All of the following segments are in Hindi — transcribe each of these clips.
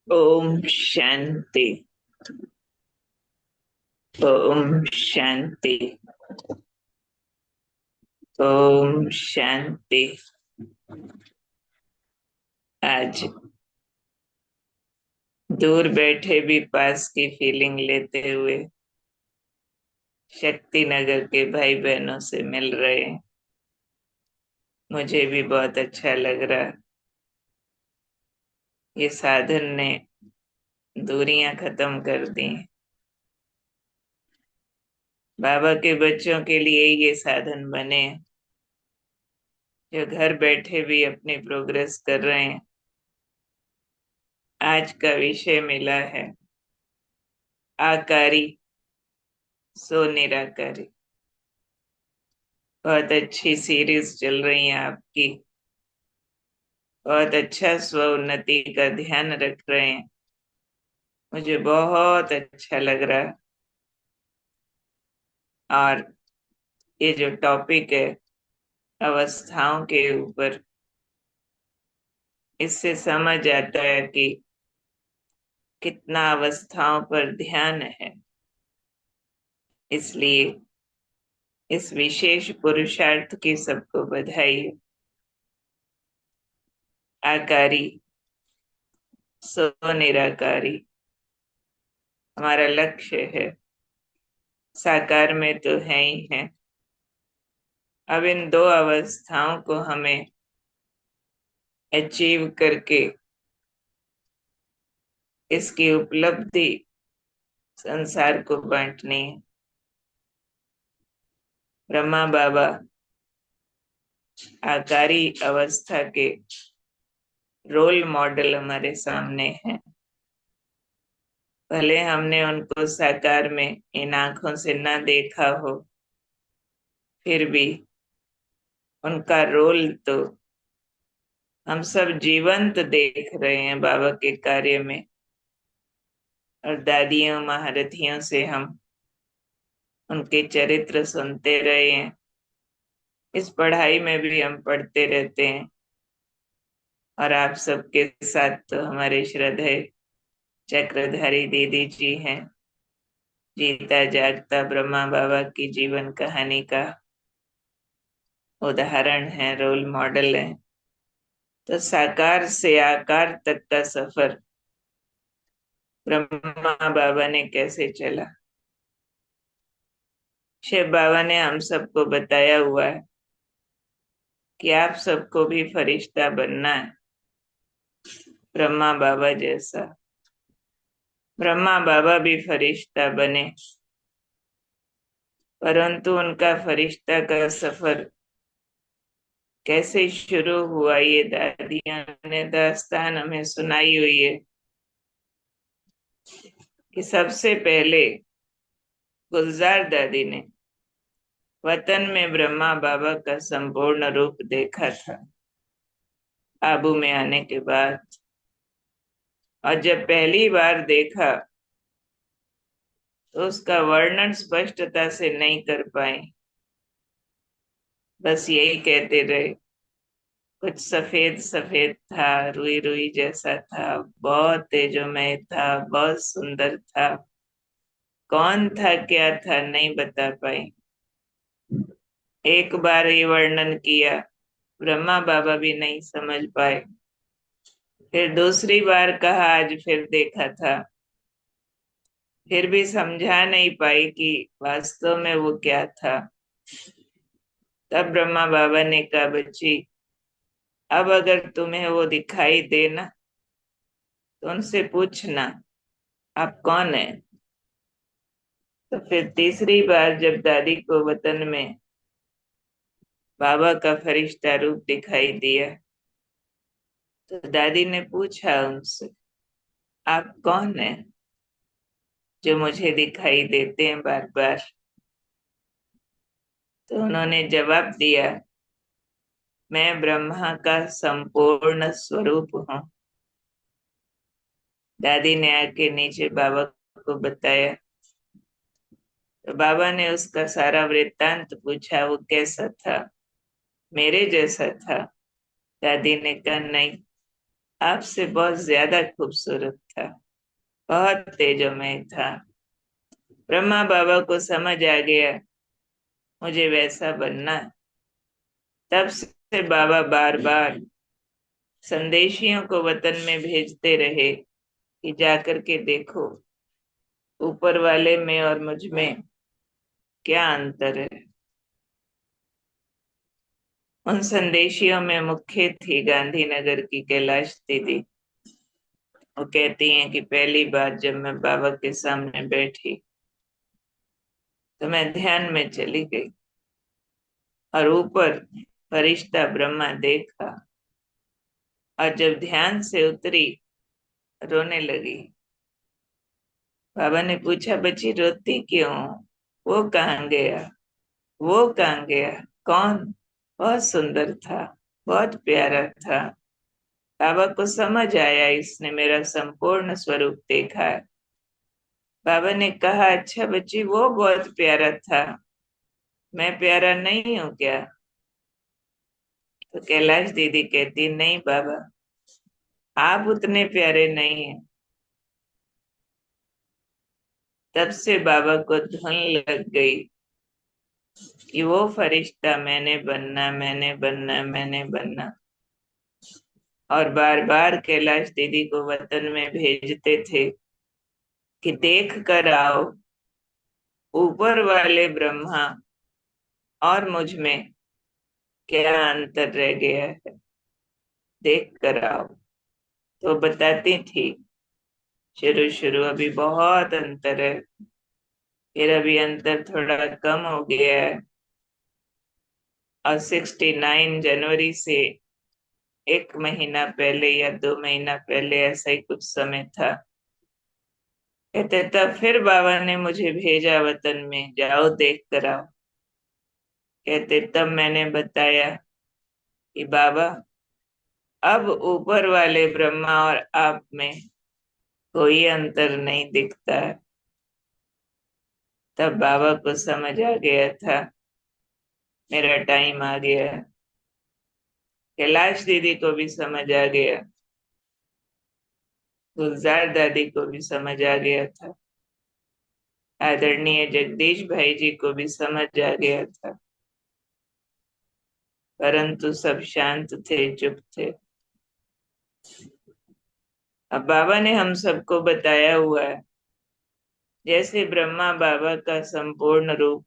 ओम शांति। ओम शांति। ओम शांति। आज दूर बैठे भी पास की फीलिंग लेते हुए शक्ति नगर के भाई बहनों से मिल रहे हैं। मुझे भी बहुत अच्छा लग रहा। ये साधन ने दूरियां खत्म कर दी। बाबा के बच्चों के लिए ये साधन बने, जो घर बैठे भी अपनी प्रोग्रेस कर रहे हैं। आज का विषय मिला है आकारी सो निराकारी। बहुत अच्छी सीरीज चल रही है आपकी। बहुत अच्छा स्व उन्नति का ध्यान रख रहे हैं। मुझे बहुत अच्छा लग रहा है। और ये जो टॉपिक है अवस्थाओं के ऊपर, इससे समझ आता है कि कितना अवस्थाओं पर ध्यान है। इसलिए इस विशेष पुरुषार्थ की सबको बधाई। आकारी सो निराकारी हमारा लक्ष्य है। साकार में तो है ही है। अब इन दो अवस्थाओं को हमें अचीव करके इसकी उपलब्धि संसार को बांटनी है। ब्रह्मा बाबा आकारी अवस्था के रोल मॉडल हमारे सामने हैं। भले हमने उनको साकार में इन आंखों से न देखा हो, फिर भी उनका रोल तो हम सब जीवंत देख रहे हैं बाबा के कार्य में। और दादियों महारथियों से हम उनके चरित्र सुनते रहे हैं। इस पढ़ाई में भी हम पढ़ते रहते हैं। और आप सबके साथ तो हमारे श्रद्धेय चक्रधारी दीदी जी हैं। जीता जागता ब्रह्मा बाबा की जीवन कहानी का उदाहरण है, रोल मॉडल है। तो साकार से आकार तक का सफर ब्रह्मा बाबा ने कैसे चला, शिव बाबा ने हम सबको बताया हुआ है कि आप सबको भी फरिश्ता बनना है, ब्रह्मा बाबा जैसा। ब्रह्मा बाबा भी फरिश्ता बने, परंतु उनका फरिश्ता का सफर कैसे शुरू हुआ, ये दादियों ने दास्तान हमें सुनाई हुई है। कि सबसे पहले गुलजार दादी ने वतन में ब्रह्मा बाबा का संपूर्ण रूप देखा था, आबू में आने के बाद। और जब पहली बार देखा तो उसका वर्णन स्पष्टता से नहीं कर पाए। बस यही कहते रहे, कुछ सफेद सफेद था, रुई रुई जैसा था, बहुत तेजोमय था, बहुत सुंदर था। कौन था क्या था नहीं बता पाई। एक बार ये वर्णन किया, ब्रह्मा बाबा भी नहीं समझ पाए। फिर दूसरी बार कहा, आज फिर देखा था, फिर भी समझा नहीं पाई कि वास्तव में वो क्या था। तब ब्रह्मा बाबा ने कहा, बच्ची अब अगर तुम्हें वो दिखाई दे ना, तो उनसे पूछना आप कौन है। तो फिर तीसरी बार जब दादी को वतन में बाबा का फरिश्ता रूप दिखाई दिया, तो दादी ने पूछा उनसे, आप कौन है जो मुझे दिखाई देते हैं बार बार। तो उन्होंने जवाब दिया, मैं ब्रह्मा का संपूर्ण स्वरूप हूँ। दादी ने आके नीचे बाबा को बताया। तो बाबा ने उसका सारा वृत्तांत पूछा, वो कैसा था, मेरे जैसा था। दादी ने कहा, नहीं, आपसे बहुत ज्यादा खूबसूरत था, बहुत तेजोमय था। ब्रह्मा बाबा को समझ आ गया मुझे वैसा बनना है। तब से बाबा बार बार संदेशियों को वतन में भेजते रहे कि जाकर के देखो ऊपर वाले में और मुझ में क्या अंतर है। उन संदेशियों में मुख्य थी गांधीनगर की कैलाश दीदी। वो कहती हैं कि पहली बार जब मैं बाबा के सामने बैठी तो मैं ध्यान में चली गई और ऊपर फरिश्ता ब्रह्मा देखा, और जब ध्यान से उतरी रोने लगी। बाबा ने पूछा बच्ची रोती क्यों, वो कहाँ गया, वो कहाँ गया, कौन। बहुत सुंदर था, बहुत प्यारा था। बाबा को समझ आया इसने मेरा संपूर्ण स्वरूप देखा है। बाबा ने कहा अच्छा बच्ची वो बहुत प्यारा था, मैं प्यारा नहीं हूं क्या। तो कैलाश दीदी कहती नहीं बाबा, आप उतने प्यारे नहीं हैं। तब से बाबा को धुन लग गई कि वो फरिश्ता मैंने बनना, मैंने बनना, मैंने बनना। और बार बार कैलाश दीदी को वतन में भेजते थे कि देख कर आओ ऊपर वाले ब्रह्मा और मुझ में क्या अंतर रह गया है, देख कर आओ। तो बताती थी शुरू शुरू अभी बहुत अंतर है, फिर अभी अंतर थोड़ा कम हो गया है। और 69 जनवरी से 1 महीना पहले या 2 महीना पहले ऐसा ही कुछ समय था। कहते तब फिर बाबा ने मुझे भेजा वतन में, जाओ देख कर आओ। कहते तब मैंने बताया कि बाबा अब ऊपर वाले ब्रह्मा और आप में कोई अंतर नहीं दिखता है। तब बाबा को समझ आ गया था मेरा टाइम आ गया है। कैलाश दीदी को भी समझ आ गया, गुलजार दादी को भी समझ आ गया था, आदरणीय जगदीश भाई जी को भी समझ आ गया था। परंतु सब शांत थे, चुप थे। अब बाबा ने हम सबको बताया हुआ है जैसे ब्रह्मा बाबा का संपूर्ण रूप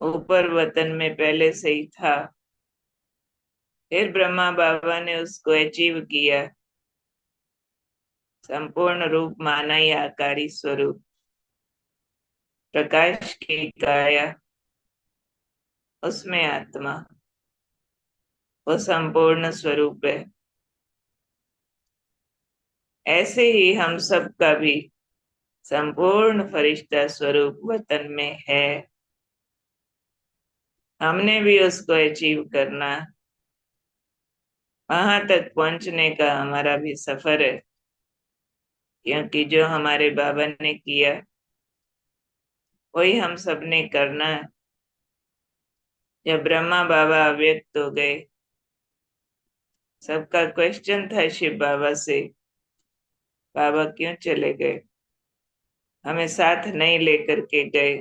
ऊपर वतन में पहले से ही था, फिर ब्रह्मा बाबा ने उसको अचीव किया, संपूर्ण रूप माना ही आकारी स्वरूप, प्रकाश की काया, उसमें आत्मा, वो संपूर्ण स्वरूप है। ऐसे ही हम सब का भी संपूर्ण फरिश्ता स्वरूप वतन में है। हमने भी उसको अचीव करना, वहां तक पहुंचने का हमारा भी सफर है। क्योंकि जो हमारे बाबा ने किया वही हम सब ने करना है। जब ब्रह्मा बाबा अव्यक्त हो गए, सबका क्वेश्चन था शिव बाबा से, बाबा क्यों चले गए, हमें साथ नहीं लेकर के गए।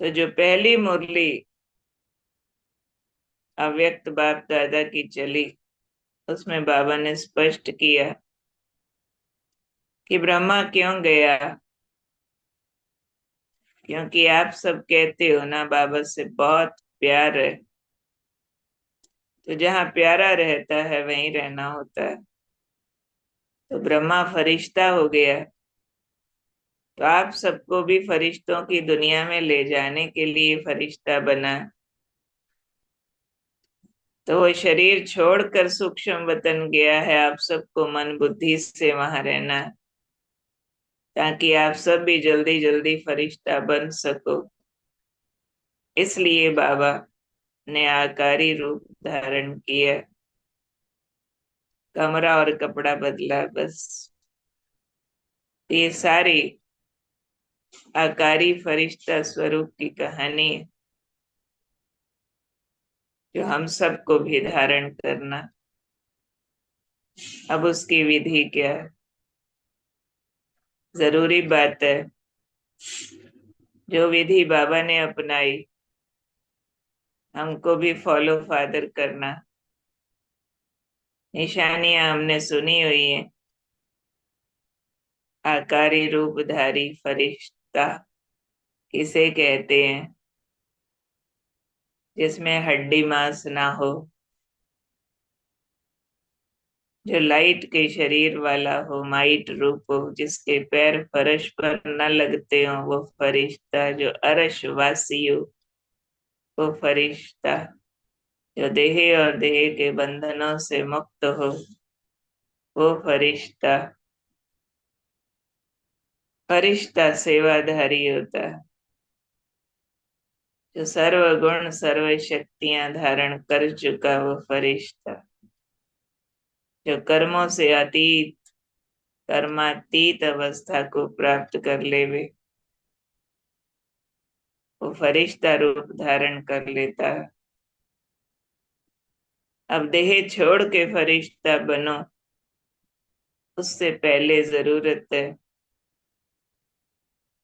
तो जो पहली मुरली अव्यक्त बाप दादा की चली, उसमें बाबा ने स्पष्ट किया कि ब्रह्मा क्यों गया। क्योंकि आप सब कहते हो ना बाबा से बहुत प्यार है, तो जहाँ प्यारा रहता है वहीं रहना होता है। तो ब्रह्मा फरिश्ता हो गया, तो आप सबको भी फरिश्तों की दुनिया में ले जाने के लिए फरिश्ता बना। तो वो शरीर छोड़कर सूक्ष्म वतन गया है आप सबको मन बुद्धि से वहां रहना, ताकि आप सब भी जल्दी जल्दी फरिश्ता बन सको। इसलिए बाबा ने आकारी रूप धारण किया, कमरा और कपड़ा बदला बस। ये सारी आकारी फरिश्ता स्वरूप की कहानी है, जो हम सबको भी धारण करना। अब उसकी विधि क्या है? जरूरी बात है जो विधि बाबा ने अपनाई हमको भी फॉलो फादर करना। निशानियां हमने सुनी हुई है। आकारी रूपधारी फरिश्ता किसे कहते हैं? जिसमें हड्डी मांस ना हो, जो लाइट के शरीर वाला हो, माइट रूप हो, जिसके पैर फर्श पर न लगते हो, वो फरिश्ता। जो अर्श वासी हो, वो फरिश्ता। जो देह और देह के बंधनों से मुक्त हो, वो फरिश्ता। फरिश्ता सेवाधारी होता है। जो सर्व गुण सर्व शक्तियां धारण कर चुका, वो फरिश्ता। जो कर्मों से अतीत, कर्मातीत अवस्था को प्राप्त कर लेवे, वो फरिश्ता रूप धारण कर लेता है। अब देह छोड़ के फरिश्ता बनो, उससे पहले जरूरत है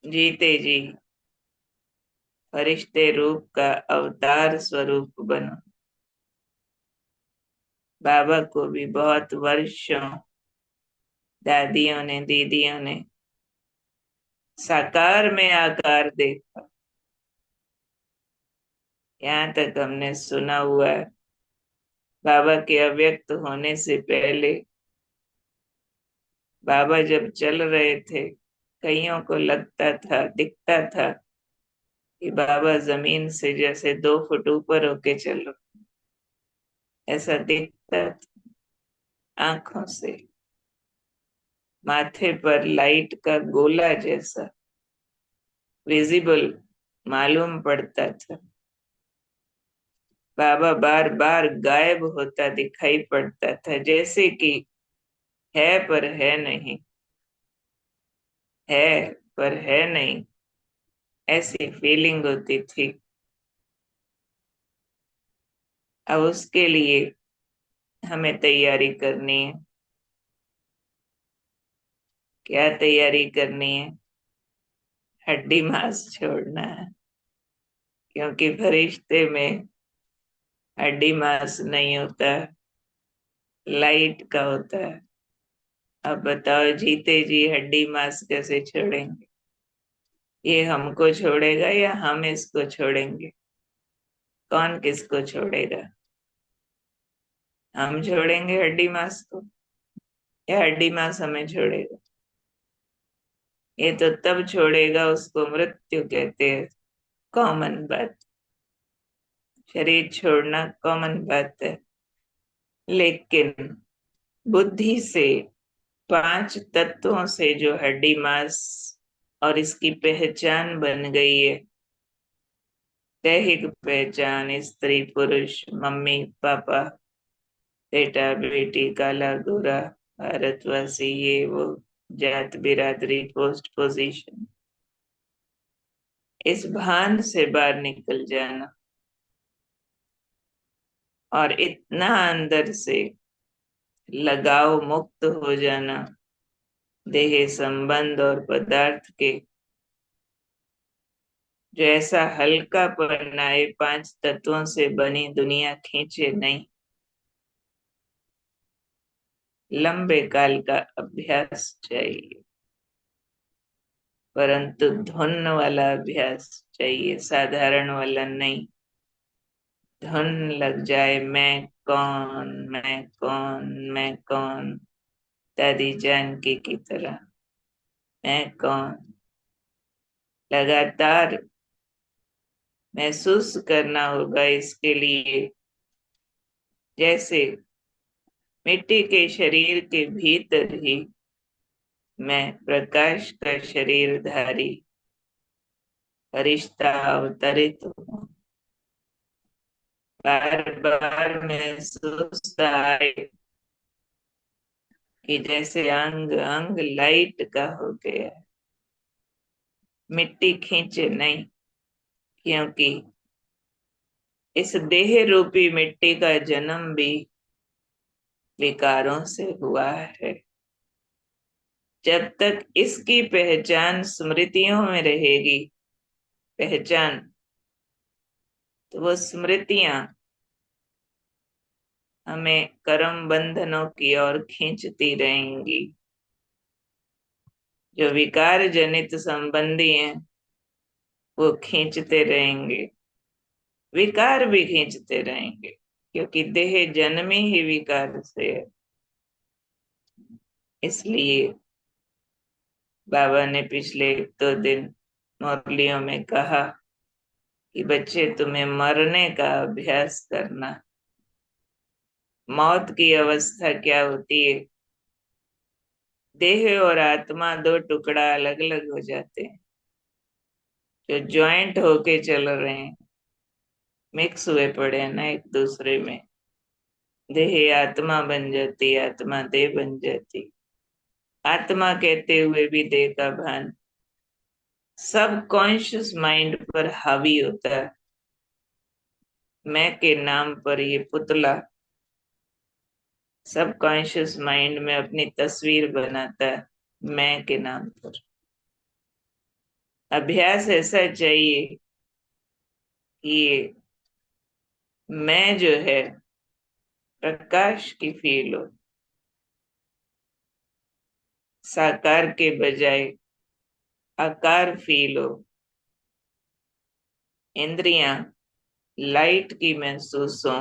जीते जी फरिश्ते रूप का अवतार स्वरूप बनो। बाबा को भी बहुत वर्षों दादियों ने, दीदियों ने साकार में आकार देखा। यहाँ तक हमने सुना हुआ है। बाबा के अव्यक्त होने से पहले बाबा जब चल रहे थे, कईयों को लगता था, दिखता था कि बाबा जमीन से जैसे 2 फुट ऊपर होके चल रहे। ऐसा दिखता था आंखों से। माथे पर लाइट का गोला जैसा विजिबल मालूम पड़ता था। बाबा बार बार गायब होता दिखाई पड़ता था, जैसे कि है पर है नहीं, है पर है नहीं, ऐसी फीलिंग होती थी। अब उसके लिए हमें तैयारी करनी है। क्या तैयारी करनी है? हड्डी मांस छोड़ना है, क्योंकि फरिश्ते में हड्डी मांस नहीं होता, लाइट का होता है। अब बताओ, जीते जी हड्डी मांस कैसे छोड़ेंगे? ये हमको छोड़ेगा या हम इसको छोड़ेंगे? कौन किसको छोड़ेगा? हम छोड़ेंगे हड्डी मांस को या हड्डी मांस हमें छोड़ेगा? ये तो तब छोड़ेगा, उसको मृत्यु कहते हैं। कॉमन बात। शरीर छोड़ना कॉमन बात है, लेकिन बुद्धि से 5 तत्वों से जो हड्डी मांस और इसकी पहचान बन गई है, दैहिक पहचान, स्त्री पुरुष, मम्मी पापा, बेटा बेटी, काला गोरा, भारतवासी, ये वो, जात बिरादरी, पोस्ट पोजीशन, इस भान से बाहर निकल जाना और इतना अंदर से लगाव मुक्त हो जाना देह संबंध और पदार्थ के। जो ऐसा हल्का बनाए 5 तत्वों से बनी दुनिया खींचे नहीं। लंबे काल का अभ्यास चाहिए, परंतु धुन वाला अभ्यास चाहिए, साधारण वाला नहीं। धुन लग जाए, मैं कौन, मैं कौन, मैं कौन, दादी जानकी की तरह, मैं कौन। लगातार महसूस करना होगा इसके लिए, जैसे मिट्टी के शरीर के भीतर ही मैं प्रकाश का शरीरधारी फरिश्ता अवतरित हूँ। बार बार महसूस आए कि जैसे अंग अंग लाइट का हो गया, मिट्टी खींचे नहीं, क्योंकि इस देह रूपी मिट्टी का जन्म भी विकारों से हुआ है। जब तक इसकी पहचान स्मृतियों में रहेगी, पहचान, तो वो स्मृतियां हमें कर्म बंधनों की ओर खींचती रहेंगी। जो विकार जनित संबंधी हैं वो खींचते रहेंगे, विकार भी खींचते रहेंगे, क्योंकि देह जन्मी ही विकार से है। इसलिए बाबा ने पिछले 2 दिन मुरलियों में कहा कि बच्चे, तुम्हें मरने का अभ्यास करना। मौत की अवस्था क्या होती है? देह और आत्मा दो टुकड़ा अलग अलग हो जाते हैं, जो ज्वाइंट होके चल रहे हैं, मिक्स हुए पड़े हैं ना एक दूसरे में। देह आत्मा बन जाती, आत्मा देह बन जाती। आत्मा कहते हुए भी देह का भान सब कॉन्शियस माइंड पर हावी होता है। मैं के नाम पर ये पुतला सब कॉन्शियस माइंड में अपनी तस्वीर बनाता है, मैं के नाम पर। अभ्यास ऐसा चाहिए कि ये मैं जो है प्रकाश की फील हो, साकार के बजाय आकार फील हो। इंद्रियां लाइट की महसूस हो।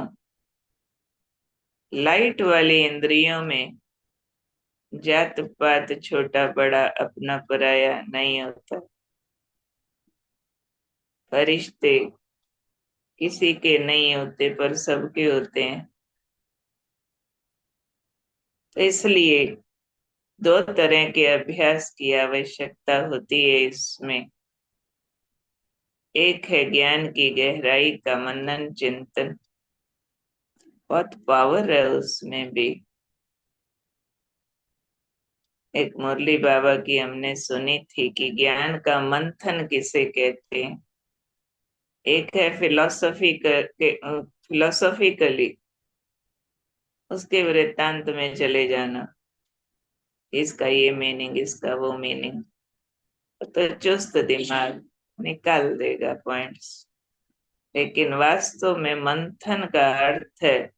लाइट वाली इंद्रियों में जात पात, छोटा बड़ा, अपना पराया नहीं होता। फरिश्ते किसी के नहीं होते पर सबके होते हैं। तो इसलिए 2 तरह के अभ्यास की आवश्यकता होती है इसमें। एक है ज्ञान की गहराई का मनन चिंतन, बहुत पावर है उसमें भी। एक मुरली बाबा की हमने सुनी थी कि ज्ञान का मंथन किसे कहते हैं। एक है फिलोसॉफिकली उसके वृत्तांत में चले जाना, इसका ये मीनिंग, इसका वो मीनिंग, तो चुस्त दिमाग निकाल देगा पॉइंट्स। लेकिन वास्तव में मंथन का अर्थ है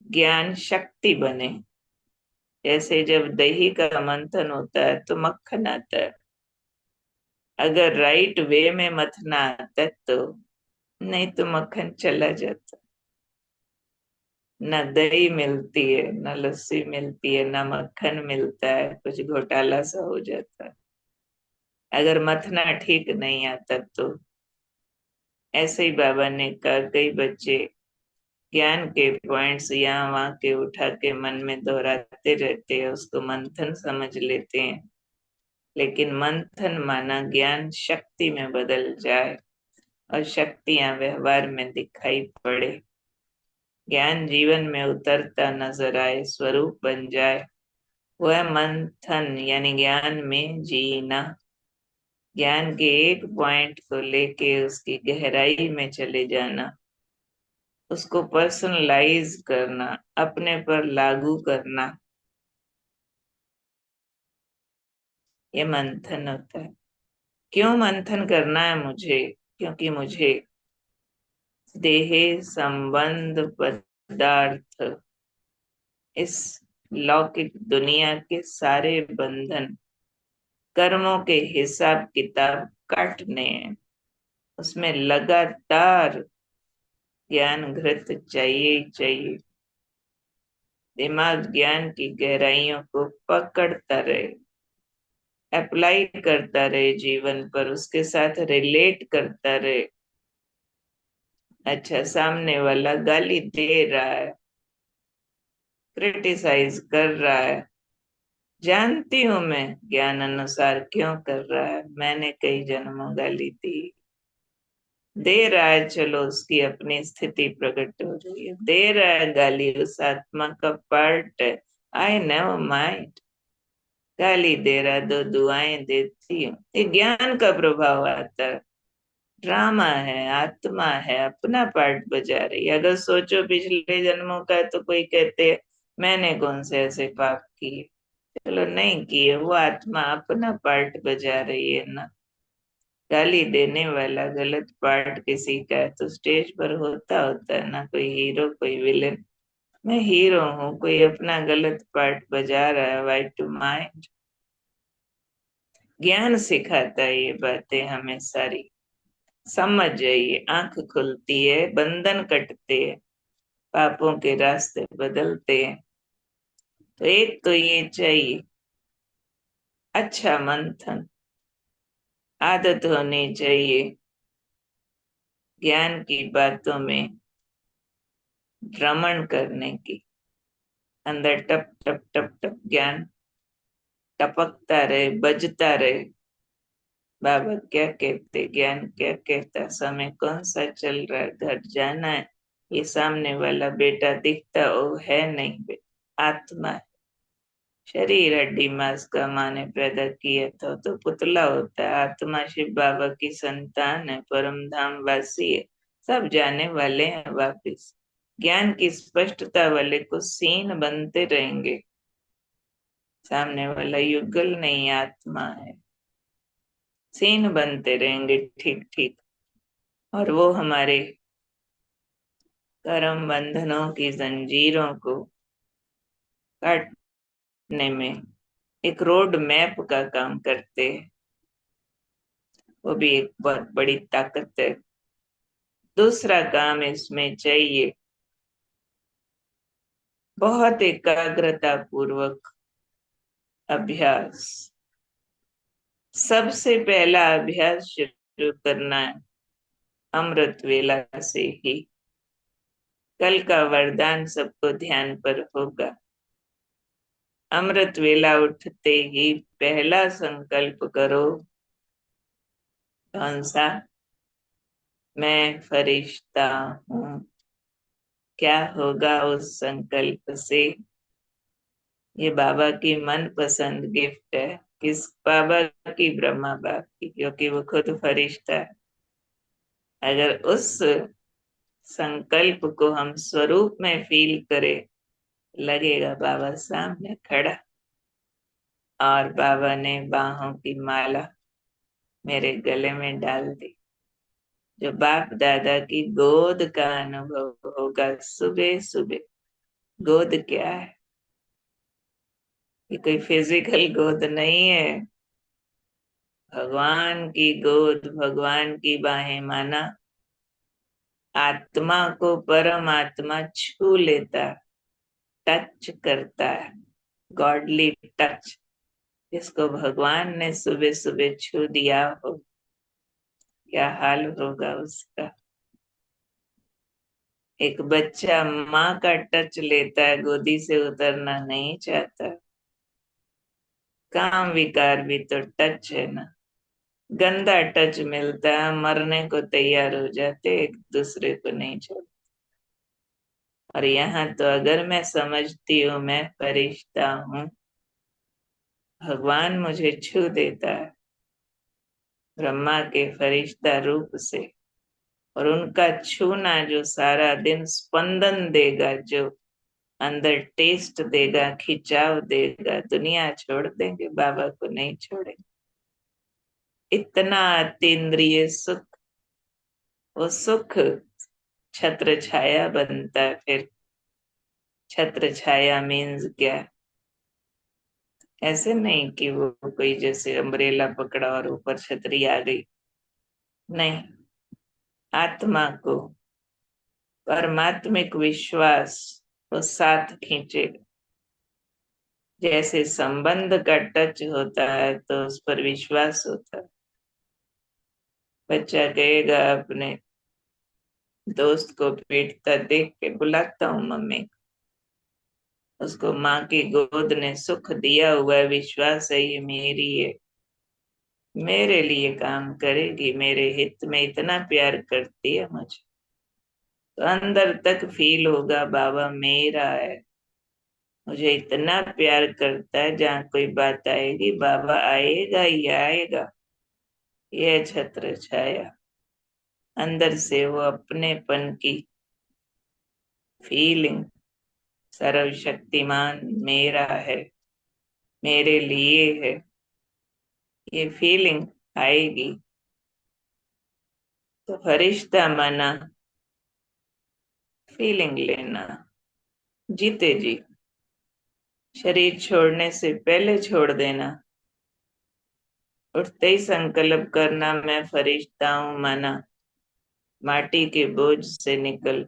ज्ञान शक्ति बने। जैसे जब दही का मंथन होता है तो मक्खन आता है। अगर राइट वे में मथना आता है तो, नहीं तो मक्खन चला जाता। न दही मिलती है, न लस्सी मिलती है, न मक्खन मिलता है, कुछ घोटाला सा हो जाता है अगर मथना ठीक नहीं आता तो। ऐसे ही बाबा ने कहा, कई बच्चे ज्ञान के पॉइंट्स यहाँ वहां के उठा के मन में दोहराते रहते हैं, उसको मंथन समझ लेते हैं। लेकिन मंथन माना ज्ञान शक्ति में बदल जाए और शक्तियां व्यवहार में दिखाई पड़े। ज्ञान जीवन में उतरता नजर आए, स्वरूप बन जाए, वह मंथन यानी ज्ञान में जीना। ज्ञान के एक पॉइंट को लेके उसकी गहराई में चले जाना, उसको पर्सनलाइज करना, अपने पर लागू करना, ये मंथन होता है। क्यों मंथन करना है मुझे? क्योंकि मुझे देह संबंध पदार्थ, इस लौकिक दुनिया के सारे बंधन, कर्मों के हिसाब किताब काटने हैं। उसमें लगातार ज्ञान घृत चाहिए ही चाहिए। दिमाग ज्ञान की गहराइयों को पकड़ता रहे, अप्लाई करता रहे जीवन पर, उसके साथ रिलेट करता रहे। अच्छा, सामने वाला गाली दे रहा है, क्रिटिसाइज कर रहा है, जानती हूं मैं ज्ञान अनुसार क्यों कर रहा है, मैंने कई जन्मों गाली दी। दे रहा है, चलो उसकी अपनी स्थिति प्रकट हो रही है, दे रहा है गाली, उस आत्मा का पार्ट है। आई नेवर माइंड, गाली दे रहा है, 2 दुआएं देती हूँ, ये ज्ञान का प्रभाव आता है। ड्रामा है, आत्मा है, अपना पार्ट बजा रही है। अगर सोचो पिछले जन्मों का, तो कोई कहते हैं मैंने कौन से ऐसे पाप किए। चलो नहीं किए, वो आत्मा अपना पार्ट बजा रही है ना। गाली देने वाला गलत पार्ट किसी का है तो स्टेज पर होता होता है ना, कोई हीरो कोई विलेन। मैं हीरो हूँ, कोई अपना गलत पार्ट बजा रहा है। Why to mind. ज्ञान सिखाता है ये बातें हमें सारी। समझ जाइए, आंख खुलती है, बंधन कटते हैं, पापों के रास्ते बदलते हैं। तो एक तो ये चाहिए, अच्छा मंथन, आदत होनी चाहिए ज्ञान की बातों में भ्रमण करने की। अंदर टप टप टप टप ज्ञान टपकता रहे, बजता रहे। बाबा क्या कहते, ज्ञान क्या कहता, समय कौन सा चल रहा है, घर जाना है, ये सामने वाला बेटा दिखता वो है नहीं, बेटा आत्मा है। शरीर हड्डी मांस का माँ ने पैदा किया था तो पुतला होता है। आत्मा शिव बाबा की संतान है, परम धाम वासी है, सब जाने वाले हैं वापिस। ज्ञान की स्पष्टता वाले को सीन बनते रहेंगे। सामने वाला युगल नहीं, आत्मा है। सीन बनते रहेंगे ठीक ठीक। और वो हमारे कर्म बंधनों की जंजीरों को काटने में एक रोड मैप का काम करते हैं। वो भी एक बहुत बड़ी ताकत है। दूसरा काम इसमें चाहिए बहुत एकाग्रता पूर्वक अभ्यास। सबसे पहला अभ्यास शुरू करना है अमृत वेला से ही। कल का वरदान सबको ध्यान पर होगा। अमृत वेला उठते ही पहला संकल्प करो। कौन सा? मैं फरिश्ता हूँ। क्या होगा उस संकल्प से? ये बाबा की मन पसंद गिफ्ट है। किस बाबा की? ब्रह्मा बाप की, क्योंकि वो खुद फरिश्ता है। अगर उस संकल्प को हम स्वरूप में फील करें, लगेगा बाबा सामने खड़ा। और बाबा ने बाहों की माला मेरे गले में डाल दी। जो बाप दादा की गोद का अनुभव होगा सुबह सुबह। गोद क्या है? ये कोई फिजिकल गोद नहीं है। भगवान की गोद, भगवान की बाहें, माना आत्मा को परमात्मा छू लेता, टच करता है। Godly touch. जिसको भगवान ने सुबह सुबह छू दिया हो, क्या हाल होगा उसका। एक बच्चा माँ का टच लेता है, गोदी से उतरना नहीं चाहता। काम विकार भी तो टच है ना। गंदा टच मिलता है, मरने को तैयार हो जाते, एक दूसरे को नहीं छोड़। और यहाँ तो अगर मैं समझती हूँ मैं फरिश्ता हूँ, भगवान मुझे छू देता है ब्रह्मा के फरिश्ता रूप से। और उनका छूना जो सारा दिन स्पंदन देगा, जो अंदर टेस्ट देगा, खिंचाव देगा, दुनिया छोड़ देंगे, बाबा को नहीं छोड़ेंगे। इतना अतीन्द्रिय सुख, वो सुख छत्र छाया बनता है फिर। छत्र छाया मीन्स क्या? ऐसे नहीं कि वो कोई जैसे अम्ब्रेला पकड़ा और ऊपर छतरी आ गई, नहीं। आत्मा को परमात्मिक विश्वास वो साथ खींचेगा। जैसे संबंध का टच होता है तो उस पर विश्वास होता है। बच्चा कहेगा अपने दोस्त को पीटता देख के, बुलाता हूँ मम्मी। उसको माँ की गोद ने सुख दिया हुआ है, विश्वास है ये मेरी है, मेरे लिए काम करेगी, मेरे हित में, इतना प्यार करती है मुझे। तो अंदर तक फील होगा बाबा मेरा है, मुझे इतना प्यार करता है। जहाँ कोई बात आएगी बाबा आएगा ही आएगा। यह छत्र छाया अंदर से वो अपनेपन की फीलिंग सर्वशक्तिमान मेरा है, मेरे लिए है, ये फीलिंग आएगी तो फरिश्ता मना फीलिंग लेना। जीते जी शरीर छोड़ने से पहले छोड़ देना। उठते ही संकल्प करना, मैं फरिश्ता हूं माना, माटी के बोझ से निकल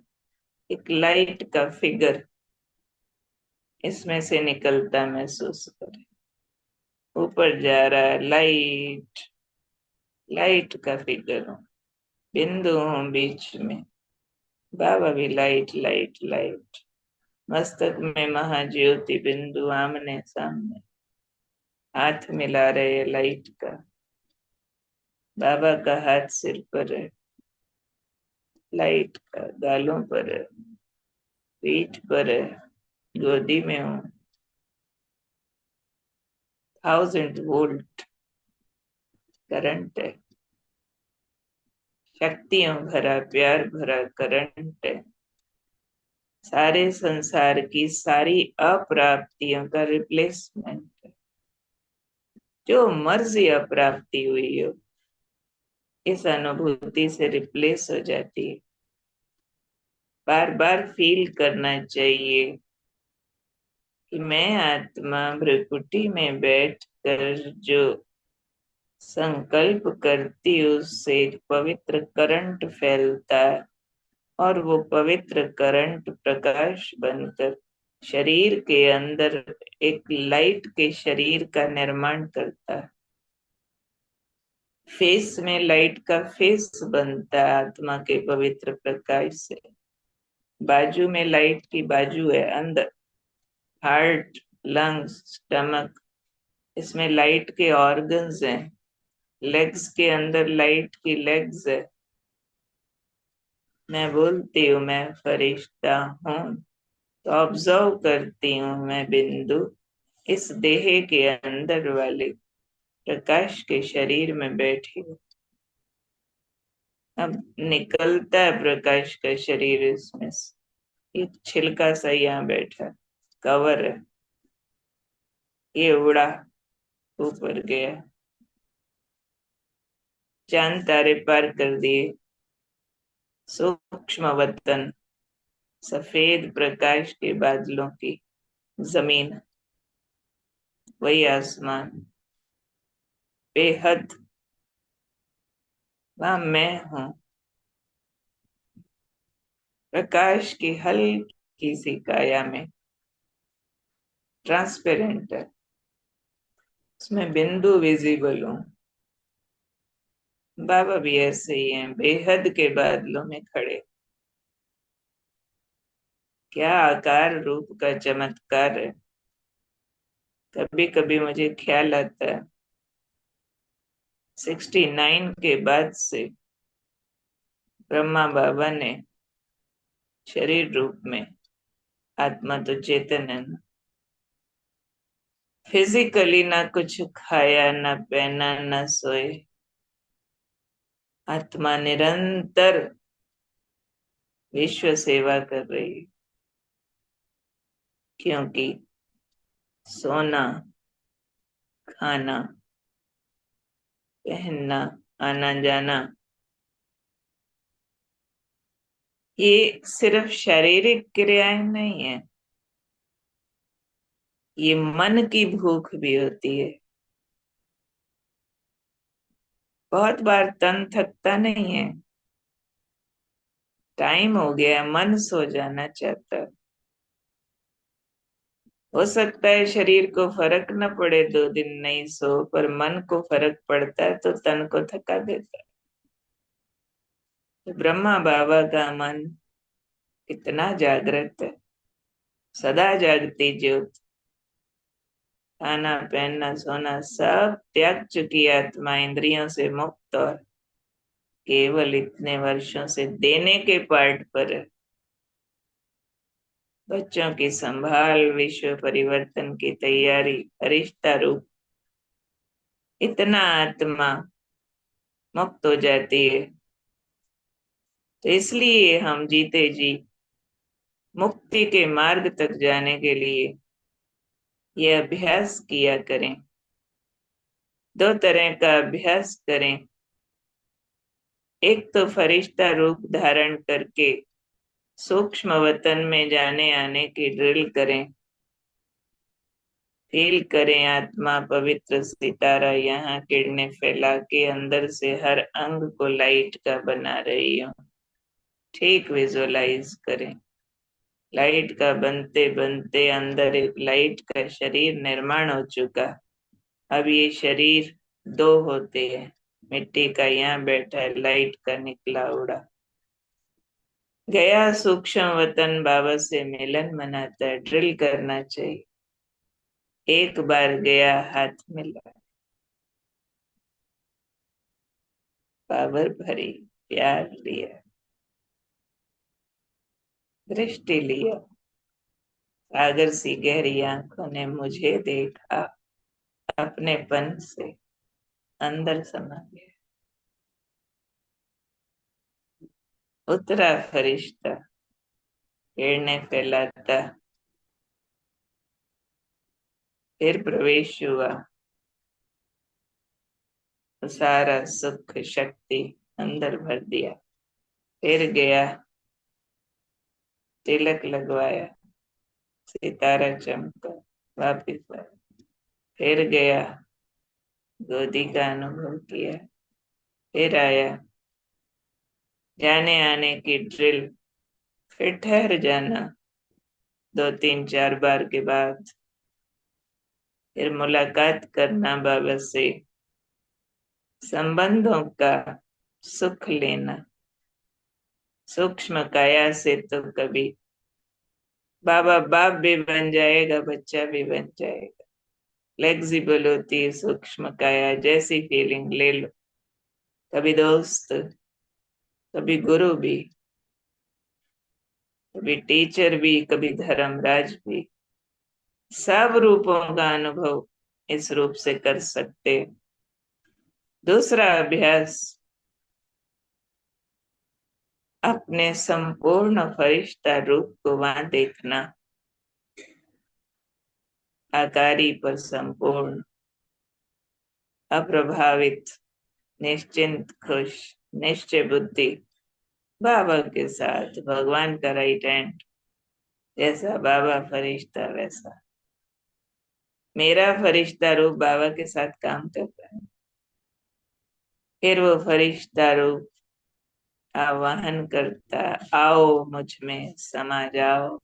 एक लाइट का फिगर इसमें से निकलता महसूस करे। ऊपर जा रहा है लाइट, लाइट का फिगर हूँ, बिंदु हूँ बीच में। बाबा भी लाइट लाइट लाइट, मस्तक में महाज्योति बिंदु आमने सामने, हाथ मिला रहे लाइट का। बाबा का हाथ सिर पर है, लाइट का गालों पर है, पीठ पर है, गोदी में हूँ। 1000 वोल्ट करंट है, शक्तियों भरा प्यार भरा करंट है। सारे संसार की सारी अप्राप्तियों का रिप्लेसमेंट है। जो मर्जी अप्राप्ति हुई हो, इस अनुभूति से रिप्लेस हो जाती है। बार बार फील करना चाहिए कि मैं आत्मा भ्रिकुटी में बैठ कर जो संकल्प करती हूँ, उससे एक पवित्र करंट फैलता है और वो पवित्र करंट प्रकाश बनकर शरीर के अंदर एक लाइट के शरीर का निर्माण करता है। फेस में लाइट का फेस बनता है आत्मा के पवित्र प्रकाश से। बाजू में लाइट की बाजू है, अंदर हार्ट, लंग्स, स्टमक, इसमें लाइट के ऑर्गन्स हैं। लेग्स के अंदर लाइट की लेग्स है। मैं बोलती हूँ मैं फरिश्ता हूँ तो ऑब्जर्व करती हूँ मैं बिंदु इस देह के अंदर वाले प्रकाश के शरीर में बैठी हूँ। अब निकलता है प्रकाश का शरीर इसमें से। एक छिलका सा यहाँ बैठा, कवर है, ये उड़ा ऊपर गया, चांद तारे पार कर दिए। सूक्ष्म वतन, सफेद प्रकाश के बादलों की जमीन, वही आसमान बेहद, वहां मैं हूँ। प्रकाश की हल्की सी काया में ट्रांसपेरेंट है, उसमें बिंदु विजिबल हूँ। बाबा भी ऐसे ही हैं, बेहद के बादलों में खड़े। क्या आकार रूप का चमत्कार है। कभी कभी मुझे ख्याल आता है 69 के बाद से ब्रह्मा बाबा ने शरीर रूप में, आत्मा तो चेतन है ना, फिजिकली ना कुछ खाया, ना पहना, ना सोए। आत्मा निरंतर विश्व सेवा कर रही है, क्योंकि सोना, खाना, पहनना, आना जाना, ये सिर्फ शारीरिक क्रियाएं नहीं है, ये मन की भूख भी होती है। बहुत बार तन थकता नहीं है, टाइम हो गया, मन सो जाना चाहता है। हो सकता है शरीर को फर्क न पड़े, 2 दिन नहीं सो, पर मन को फर्क पड़ता है तो तन को थका देता है। तो ब्रह्मा बाबा का मन कितना जागृत है, सदा जागती ज्योत। खाना पहनना सोना सब त्याग चुकी आत्मा, इंद्रियों से मुक्त, और केवल इतने वर्षों से देने के पार्ट पर है। बच्चों की संभाल, विश्व परिवर्तन की तैयारी, रिश्ता रूप, इतना आत्मा मुक्त हो जाती है। तो इसलिए हम जीते जी मुक्ति के मार्ग तक जाने के लिए ये अभ्यास किया करें। दो तरह का अभ्यास करें। एक तो फरिश्ता रूप धारण करके सूक्ष्म वतन में जाने आने की ड्रिल करें। फील करें आत्मा पवित्र सितारा यहाँ किरणें फैला के अंदर से हर अंग को लाइट का बना रही हो। ठीक विजुअलाइज करें। लाइट का बनते बनते अंदर एक लाइट का शरीर निर्माण हो चुका। अब ये शरीर दो होते हैं। मिट्टी का यहाँ बैठा है, लाइट का निकला उड़ा गया। सूक्ष्म वतन बाबा से मिलन मनाता है। ड्रिल करना चाहिए। एक बार गया, हाथ मिला, पावर भरी, प्यार लिया, दृष्टि लिया। सागर सी गहरी आंखों ने मुझे देखा, अपनेपन से अंदर समा गया। उतरा फरिश्ता, किरणें फैलाता, फिर प्रवेश हुआ। तो सारा सुख शक्ति अंदर भर दिया। फिर गया, तिलक लगवाया, सितारा चमका, वापिस आया। फिर गया, गोदी का अनुभव किया। फिर आया, जाने आने की ड्रिल। फिर ठहर जाना, दो तीन चार बार के बाद। फिर मुलाकात करना बाबा से, संबंधों का सुख लेना। सूक्ष्म काया से तो कभी बाबा बाप भी बन जाएगा, बच्चा भी बन जाएगा। फ्लेक्सिबल होती है सूक्ष्म काया। जैसी फीलिंग ले लो। कभी दोस्त, कभी गुरु भी, कभी टीचर भी, कभी धर्मराज भी। सब रूपों का अनुभव इस रूप से कर सकते। दूसरा अभ्यास, अपने संपूर्ण फरिश्ता रूप को वहां देखना। आकारी पर संपूर्ण, अप्रभावित, निश्चिंत, खुश, निश्चय बुद्धि, बाबा के साथ। भगवान का राइट हैंड, जैसा बाबा फरिश्ता वैसा। मेरा फरिश्ता रूप बाबा के साथ काम करता है। फिर वो फरिश्ता रूप आवाहन करता, आओ मुझ में समा जाओ।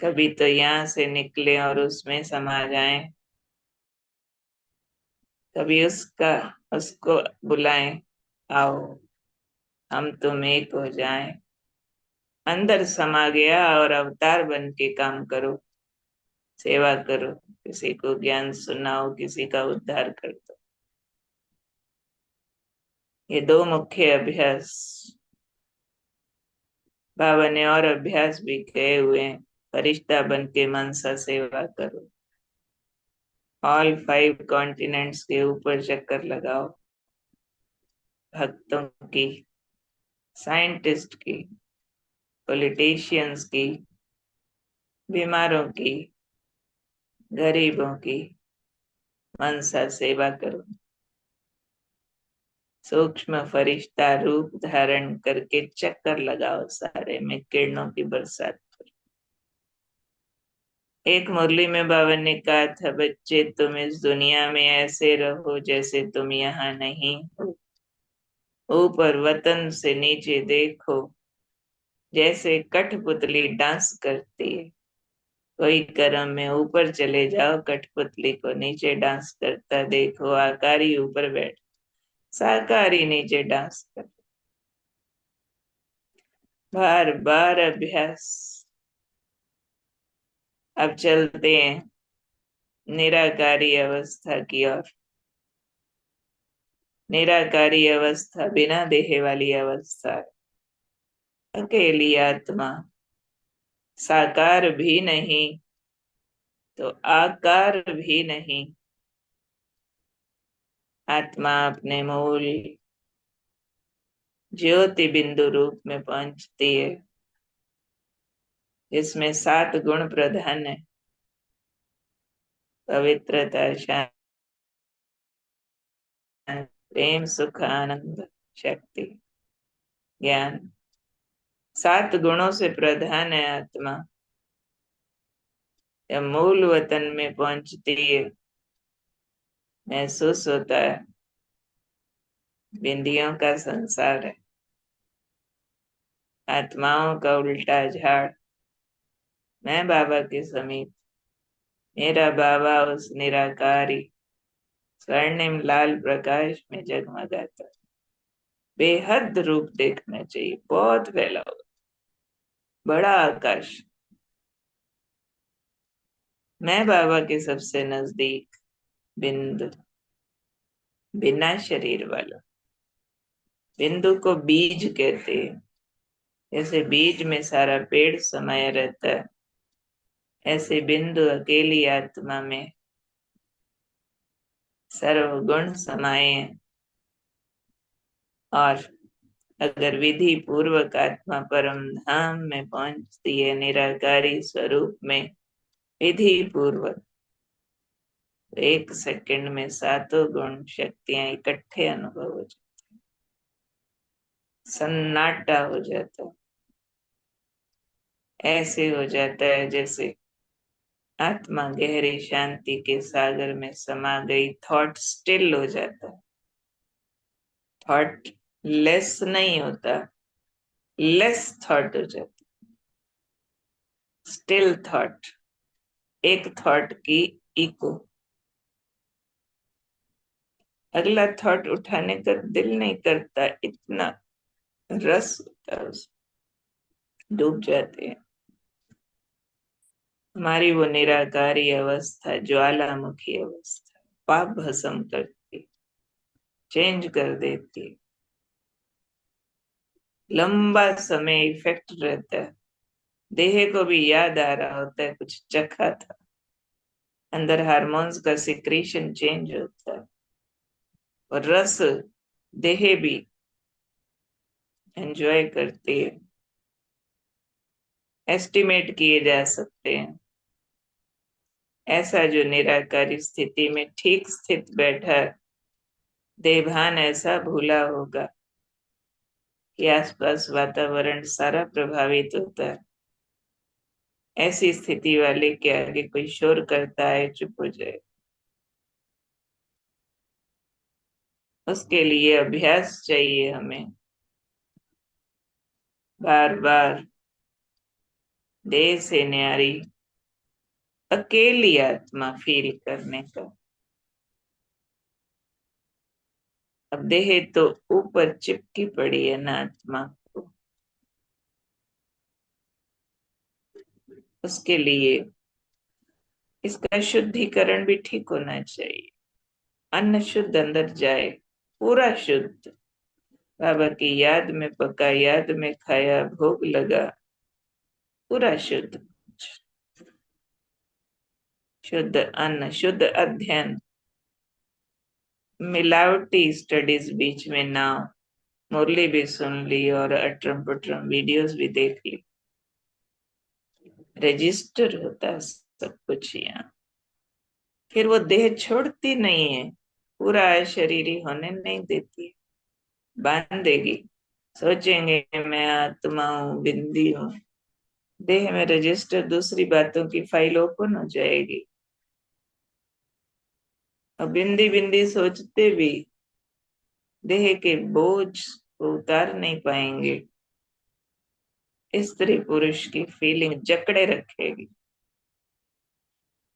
कभी तो यहाँ से निकले और उसमें समा जाएं, कभी उसको बुलाएं, आओ हम तुम एक हो जाएं। अंदर समा गया और अवतार बन के काम करो, सेवा करो, किसी को ज्ञान सुनाओ, किसी का उद्धार कर दो। ये दो मुख्य अभ्यास। बाबा ने और अभ्यास भी कहे हुए हैं। फरिश्ता बन के मनसा सेवा करो, ऑल 5 कॉन्टिनेंट्स के ऊपर चक्कर लगाओ। भक्तों की, साइंटिस्ट की, पॉलिटिशियंस की, बीमारों की, गरीबों की मनसा सेवा करो। सूक्ष्म फरिश्ता रूप धारण करके चक्कर लगाओ सारे में, किरणों की बरसात। एक मुरली में बाबा ने कहा था, बच्चे तुम इस दुनिया में ऐसे रहो जैसे तुम यहाँ नहीं हो। ऊपर वतन से नीचे देखो, जैसे कठपुतली डांस करती है। कोई कर्म में ऊपर चले जाओ, कठपुतली को नीचे डांस करता देखो। आकारी ऊपर बैठ, साकारी नीचे डांस कर। बार बार अभ्यास। अब चलते हैं निराकारी अवस्था की ओर। निराकारी अवस्था बिना देह वाली अवस्था है। अकेली आत्मा, साकार भी नहीं तो आकार भी नहीं। आत्मा अपने मूल ज्योति बिंदु रूप में पहुंचती है। इसमें 7 गुण प्रधान है। पवित्रता, शांति, प्रेम, सुख, आनंद, शक्ति, ज्ञान। 7 गुणों से प्रधान है आत्मा। जब मूल वतन में पहुंचती है, महसूस होता है बिंदियों का संसार है, आत्माओं का उल्टा झाड़। मैं बाबा के समीप, मेरा बाबा उस निराकारी स्वर्णिम लाल प्रकाश में जगमगाता। बेहद रूप देखना चाहिए, बहुत फैला हुआ बड़ा आकाश। मैं बाबा के सबसे नजदीक बिंदु, बिना शरीर वाला। बिंदु को बीज कहते हैं। जैसे बीज में सारा पेड़ समाया रहता है, ऐसे बिंदु अकेली आत्मा में सर्वगुण समाये हैं। और अगर विधि पूर्वक आत्मा परम धाम में पहुंचती है, निराकारी स्वरूप में, विधि पूर्वक, तो 1 सेकंड में 7 गुण शक्तियां इकट्ठे अनुभव हो जाती, सन्नाटा हो जाता है। ऐसे हो जाता है जैसे आत्मा गहरी शांति के सागर में समा गई। थॉट स्टिल हो जाता है, थॉट लेस नहीं होता, लेस थॉट हो जाता, स्टिल थॉट, एक थॉट की इको। अगला थॉट उठाने का दिल नहीं करता, इतना रस होता है उसमें, डूब जाते हैं। हमारी वो निराकारी अवस्था, ज्वालामुखी अवस्था, पाप भस्म करती, चेंज कर देती। लंबा समय इफेक्ट रहता है, देह को भी याद आ रहा होता है कुछ चखा था, अंदर हार्मोन्स का सिक्रीशन चेंज होता है, और रस देह भी एंजॉय करती है। एस्टिमेट किए जा सकते हैं। ऐसा जो निराकारी स्थिति में ठीक स्थित बैठा है, देभान ऐसा भूला होगा कि आसपास वातावरण सारा प्रभावित होता है। ऐसी स्थिति वाले के आगे कोई शोर करता है, चुप हो जाए। उसके लिए अभ्यास चाहिए हमें, बार बार देह से न्यारी अकेली आत्मा फील करने का। अब देह तो ऊपर चिपकी पड़ी है ना आत्मा को, उसके लिए इसका शुद्धिकरण भी ठीक होना चाहिए। अन्न शुद्ध अंदर जाए, पूरा शुद्ध, बाबा की याद में पका, याद में खाया, भोग लगा, पूरा शुद्ध। शुद्ध अन्न, शुद्ध अध्ययन, मिलावटी स्टडीज बीच में ना, मुरली भी सुन ली और अटरम पटरम वीडियोस भी देख ली। रजिस्टर होता है सब कुछ यहाँ। फिर वो देह छोड़ती नहीं है, पूरा शरीरी होने नहीं देती, बांध देगी। सोचेंगे मैं आत्मा हूँ, बिंदी हूँ, देह में रजिस्टर दूसरी बातों की फाइल ओपन हो जाएगी। और बिंदी बिंदी सोचते भी देह के बोझ को उतार नहीं पाएंगे। स्त्री पुरुष की फीलिंग जकड़े रखेगी।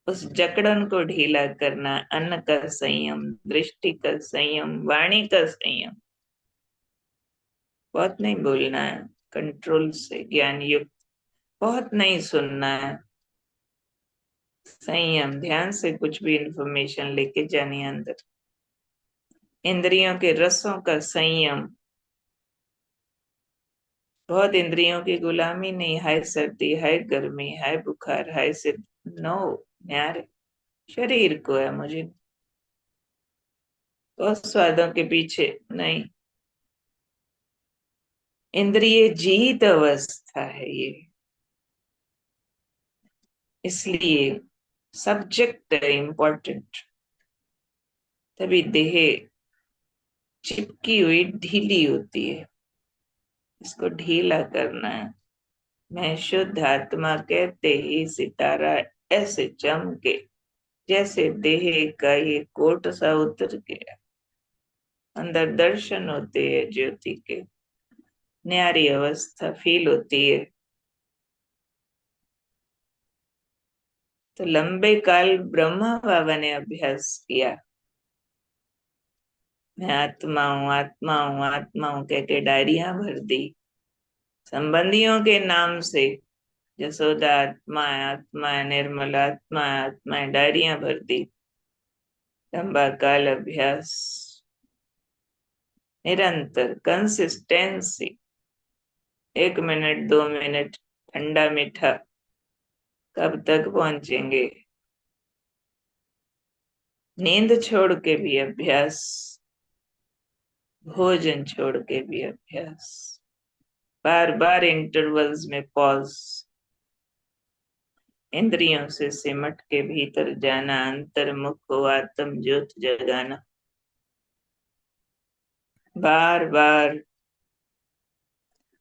उस जकड़न को ढीला करना, अन्न का संयम, दृष्टि का संयम, वाणी का संयम, बहुत नहीं बोलना है, कंट्रोल से ज्ञान युक्त, बहुत नहीं सुनना है, संयम, ध्यान से कुछ भी इंफॉर्मेशन लेके जानी अंदर। इंद्रियों के रसों का संयम, बहुत इंद्रियों की गुलामी नहीं, हाय सर्दी, हाय गर्मी, हाय बुखार, हाय सिर, नो, न्यारे शरीर को है मुझे, बहुत स्वादों के पीछे नहीं। इंद्रिय जीत अवस्था है ये। इसलिए सब्जेक्ट है इम्पोर्टेंट। तभी देह चिपकी हुई ढीली होती है, इसको ढीला करना है। मैं शुद्ध आत्मा कहते ही सितारा ऐसे चमके, जैसे देह का ये कोट सा उतर गया। अंदर दर्शन होते हैं ज्योति के, न्यारी अवस्था फील होती है। तो लंबे काल ब्रह्मा बाबा ने अभ्यास किया। मैं आत्मा हूँ, आत्मा हूँ, आत्मा हूँ कह के डायरिया भर दी संबंधियों के नाम से। जसोदा आत्मा है, आत्मा है, निर्मल आत्मा है, आत्मा है, डायरिया भर दी। लंबा काल अभ्यास, निरंतर कंसिस्टेंसी। 1 मिनट 2 मिनट ठंडा मीठा कब तक पहुंचेंगे। नींद छोड़ के भी अभ्यास, भोजन छोड़ के भी अभ्यास, बार बार इंटरवल्स में पॉज। इंद्रियों से सिमट के भीतर जाना, अंतर्मुख को आत्म ज्योत जगाना। बार बार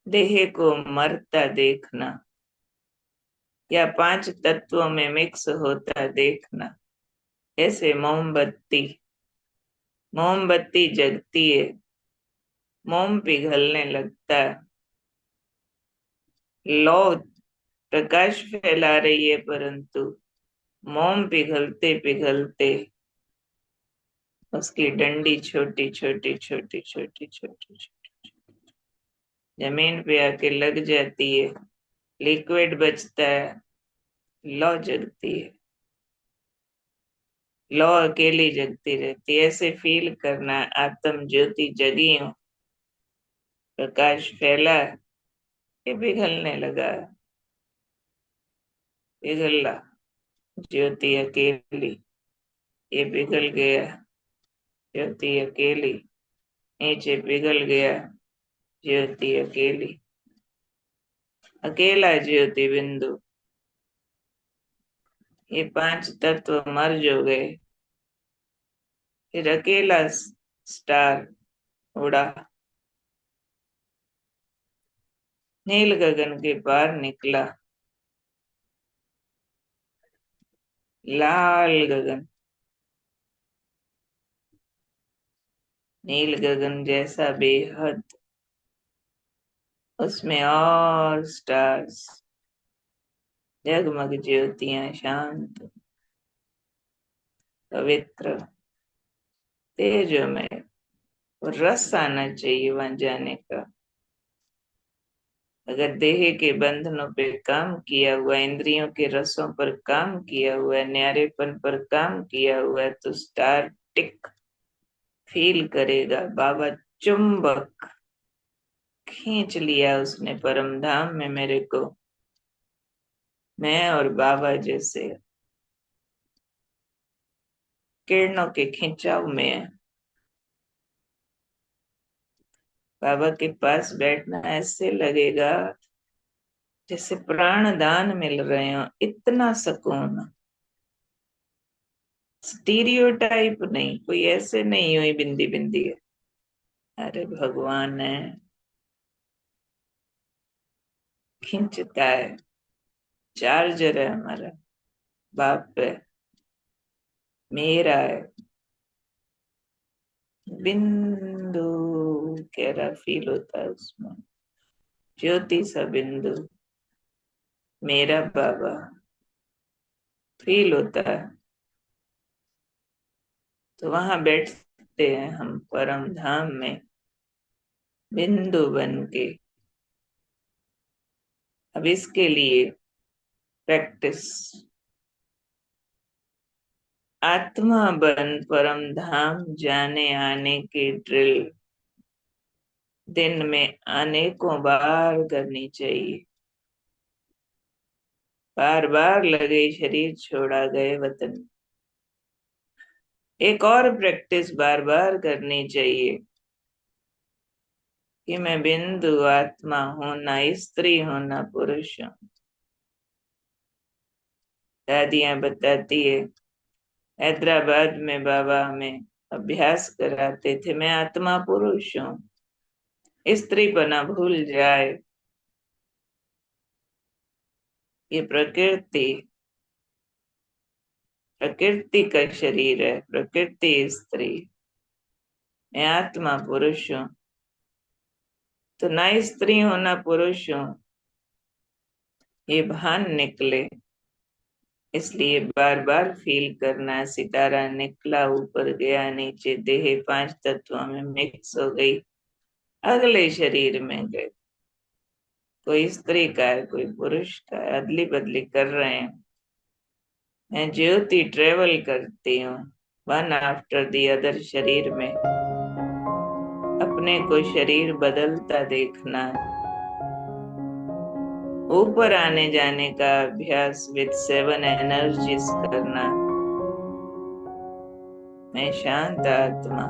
देह को मरता देखना या 5 तत्वों में मिक्स होता देखना। ऐसे मोमबत्ती, मोमबत्ती जगती है, मोम पिघलने लगता है। लौ प्रकाश फैला रही है, परंतु मोम पिघलते पिघलते उसकी डंडी छोटी छोटी छोटी छोटी छोटी छोटी जमीन पे आके लग जाती है। लिक्विड बचता है, लौ जगती है। लौ अकेली जगती रहती है। ऐसे फील करना, आत्म ज्योति जगी हूं, प्रकाश फैला, ये पिघलने लगा, पिघला। ज्योति अकेली, ये पिघल गया। ज्योति अकेली, नीचे पिघल गया। ज्योति अकेली, अकेला ज्योति बिंदु। ये 5 तत्व मर्ज हो गए। फिर अकेला स्टार उड़ा, नील गगन के पार निकला। लाल गगन, नील गगन जैसा बेहद, उसमें और स्टार्स, जगमग ज्योतियां, शांत, पवित्र, तेजोमय। और रस आना चाहिए वहां जाने का। अगर देह के बंधनों पे काम किया हुआ, इंद्रियों के रसों पर काम किया हुआ, न्यारेपन पर काम किया हुआ, तो स्टार टिक फील करेगा। बाबा चुंबक, खींच लिया उसने परम धाम में मेरे को। मैं और बाबा जैसे किरणों के खिंचाव में है। बाबा के पास बैठना ऐसे लगेगा जैसे प्राण दान मिल रहे हो, इतना सुकून। स्टीरियोटाइप नहीं, कोई ऐसे नहीं हुई बिंदी बिंदी है। अरे भगवान है, खींचता है। चार्जर है हमारा, बाप है, मेरा है। बिंदु कह रहा फील होता है उसमें, ज्योति सा बिंदु, मेरा बाबा फील होता है। तो वहां बैठते हैं हम परम धाम में, बिंदु बन के। अब इसके लिए प्रैक्टिस, आत्मा बन परम धाम जाने आने की ड्रिल दिन में अनेकों बार करनी चाहिए। बार बार लगे शरीर छोड़ा गए वतन। एक और प्रैक्टिस बार बार करनी चाहिए कि मैं बिंदु आत्मा हूं, ना स्त्री हूं ना पुरुष हूं। दादियां बताती है, हैदराबाद में बाबा हमें अभ्यास कराते थे, मैं आत्मा पुरुष हूँ, स्त्रीपना भूल जाए, ये प्रकृति प्रकृति का शरीर है, प्रकृति स्त्री, मैं आत्मा पुरुष हूँ। तो ना स्त्री हूं ना पुरुष हूँ, ये भान निकले। इसलिए बार बार फील करना, सितारा निकला, ऊपर गया, नीचे, देह पांच तत्वों में मिक्स हो गई, अगले शरीर में गए। कोई स्त्री का है, कोई पुरुष का है, अदली बदली कर रहे हैं। मैं ज्योति ट्रेवल करती हूँ वन आफ्टर दी अदर शरीर में, अपने को शरीर बदलता देखना, ऊपर आने जाने का अभ्यास विद सेवन एनर्जीज करना। मैं शांत आत्मा,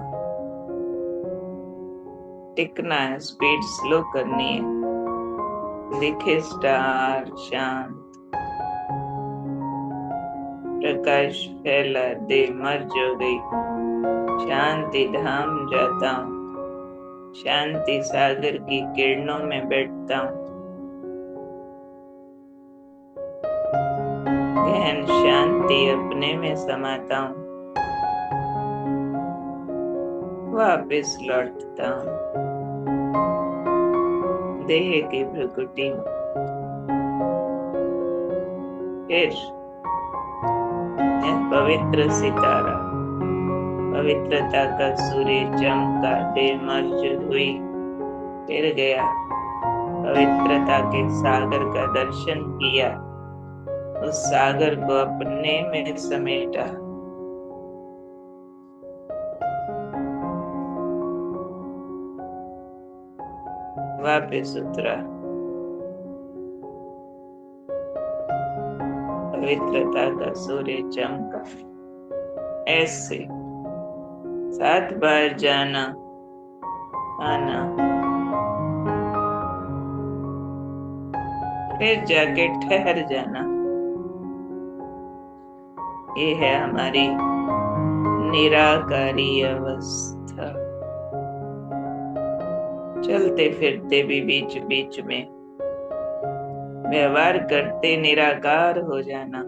टिकना है, स्पीड स्लो करनी है, दिखे स्टार शांत, प्रकाश फैला, दे मर्ज हो गई, शांति धाम जाता हूँ, शांति सागर की किरणों में बैठता हूँ, गहन शांति अपने में समाता हूँ, वापिस लौटता हूँ देह की प्रकृति। फिर पवित्र सितारा, पवित्रता का सूर्य चमका, बेमर्ज हुई, फिर गया, पवित्रता के सागर का दर्शन किया, उस सागर को अपने में समेटा, वापिस उतरा, पवित्रता का सूर्य चमका। ऐसे 7 बार जाना आना, फिर जाके ठहर जाना। ये है हमारी निराकारी अवस्था। चलते फिरते भी बीच बीच में व्यवहार करते निराकार हो जाना।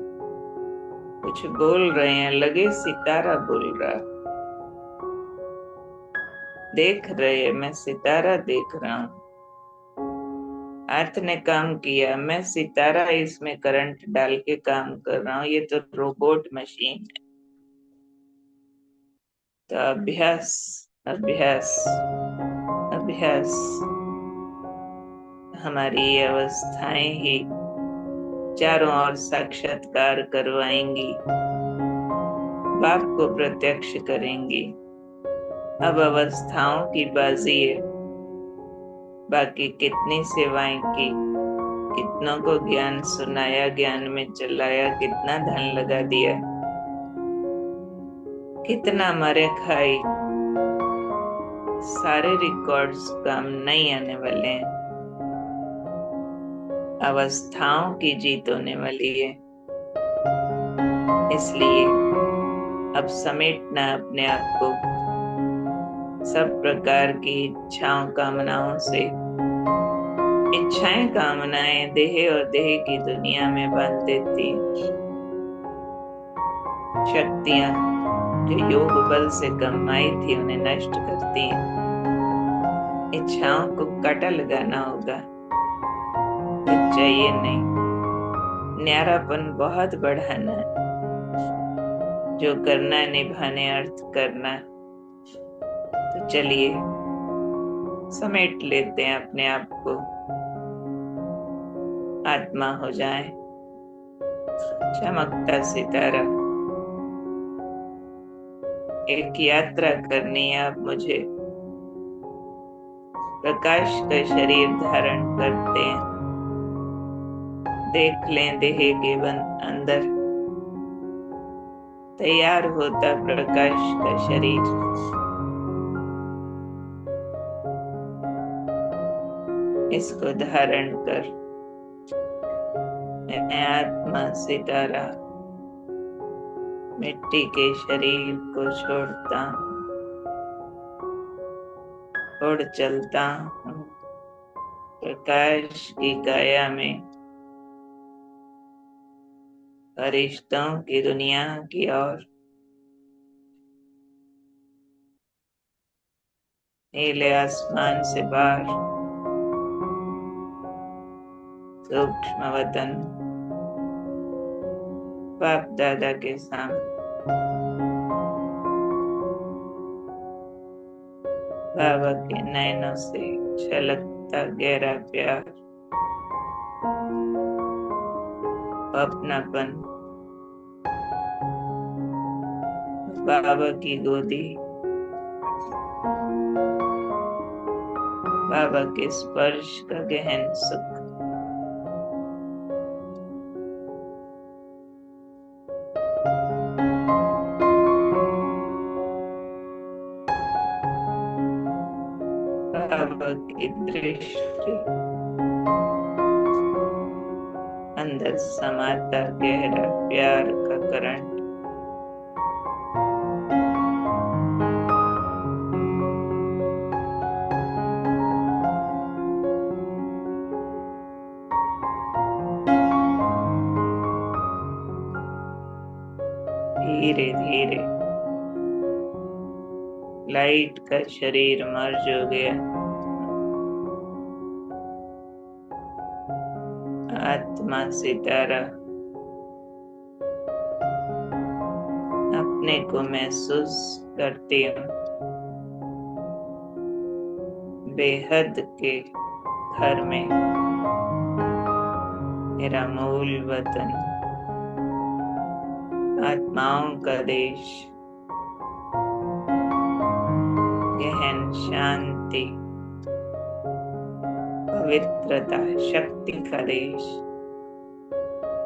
कुछ बोल रहे हैं, लगे सितारा बोल रहा, देख रहे, मैं सितारा देख रहा हूं, अर्थ ने काम किया, मैं सितारा इसमें करंट डाल के काम कर रहा हूँ, ये तो रोबोट मशीन है। तो अभ्यास अभ्यास अभ्यास, हमारी ये अवस्थाएं ही चारों ओर साक्षात्कार करवाएंगी, बाप को प्रत्यक्ष करेंगी। अब अवस्थाओं की बाजी है, बाकी कितनी सेवाएं की, कितनों को ज्ञान सुनाया, ज्ञान में चलाया, कितना धन लगा दिया, कितना मरे खाई, सारे रिकॉर्ड्स काम नहीं आने वाले हैं। अवस्थाओं की जीत होने वाली है। इसलिए अब समेटना अपने आप को सब प्रकार की इच्छाओं कामनाओं से। इच्छाएं कामनाएं देह और देह की दुनिया में बांध देती, शक्तियां जो योग बल से कमाई थी उन्हें नष्ट करती हैं। इच्छाओं को काटा लगाना होगा, कुछ चाहिए नहीं, न्यारापन बहुत बढ़ाना है, जो करना है निभाने अर्थ करना। तो चलिए समेट लेते हैं अपने आप को, आत्मा हो जाए, चमकता सितारा। एक यात्रा करनी है अब मुझे, प्रकाश का शरीर धारण करते हैं, देख लें देह के अंदर तैयार होता प्रकाश का शरीर। इसको धारण कर मैं आत्मा सितारा मिट्टी के शरीर को छोड़ता हूँ, उड़ चलता हूँ प्रकाश की काया में, फरिश्तों की दुनिया की ओर। नीले आसमान से पार सूक्ष्म वतन, बाप दादा के सामने, बाबा के नैनों से छलकता गहरा प्यार, अपनापन, बाबा की गोदी, बाबा के स्पर्श का गहन सुख। बाबा की दृष्टि, अंदर समाता गहरा प्यार का करंट। धीरे धीरे लाइट का शरीर मर्ज हो गया, आत्मा सितारा अपने को महसूस करती हूँ, बेहद के घर में, मेरा मूल वतन, आत्माओं का देश, गहन शांति, पवित्रता, शक्ति का देश,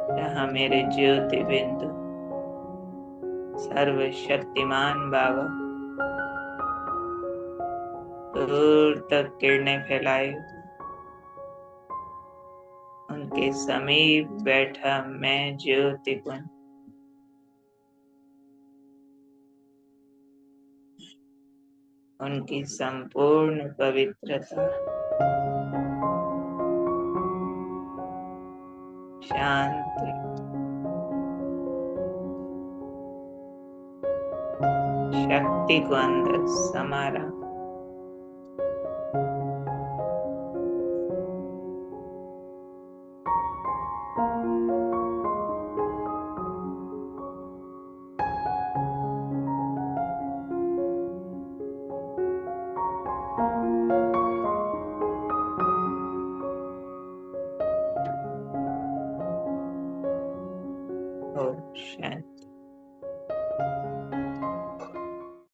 जहाँ मेरे ज्योति बिंदु सर्वशक्तिमान बाबा दूर तक किरणें फैलाए, उनके समीप बैठा मैं ज्योतिपुंज, उनकी संपूर्ण पवित्रता, शांति, शक्ति को अंदर समारा। शांति।